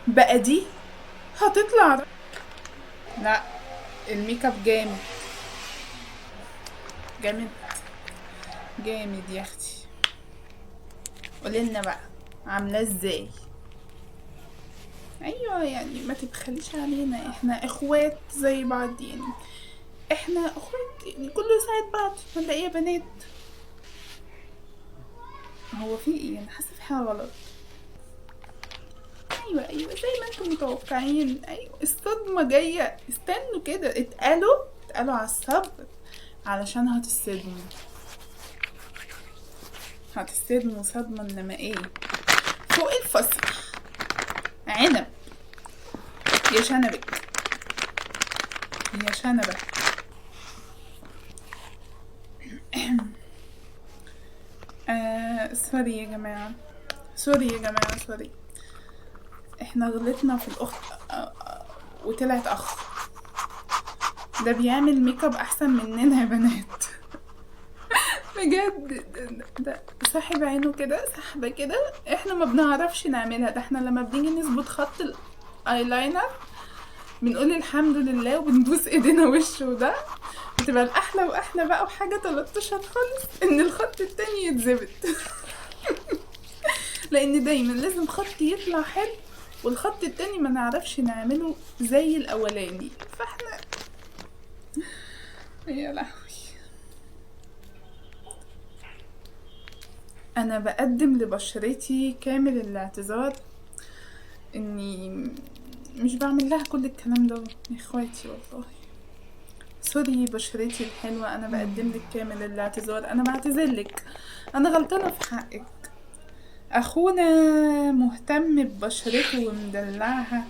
بقى دي هتطلع. لا، الميك اب جامد جامد جامد يا اختي. قوليلنا بقى عاملاه ازاي. ايوه يعني ما تبخليش علينا، احنا اخوات زي بعض يعني. احنا اخوات يعني، كله يساعد بعض ولا ايه يا بنات؟ هو في ايه؟ انا حاسه في حاجه غلط. ايوه ايوه زي ما انتم متوقعين. ايوه الصدمه جايه، استنوا كده. اتقالوا على الصبر علشان هتصدموا صدمه، انما ايه؟ فوق الفسح عنب يا شنبك يا شنبه. سوري يا جماعه، سوري يا جماعه، سوري. احنا غلطنا في الاخت. وطلعت اخ. ده بيعمل ميك اب احسن مننا يا بنات. بجد. ده ساحب عينه كده سحبه كده، احنا ما بنعرفش نعملها. ده احنا لما بنيجي نظبط خط الايلاينر بنقول الحمد لله وبندوس ايدينا وشه. ده بتبقى الاحلى واحلى بقى. وحاجه 13 خالص ان الخط التاني يتظبط. لان دايما لازم خط يطلع حلو والخط التاني ما نعرفش نعمله زي الاولاني. فاحنا يا لهوي. انا بقدم لبشرتي كامل الاعتذار اني مش بعمل لها كل الكلام ده يا اخواتي والله. سوري بشرتي الحلوة، انا بقدم لك كامل الاعتذار. انا بعتذر لك، انا غلطانة في حقك. اخونا مهتم ببشرته ومدلعها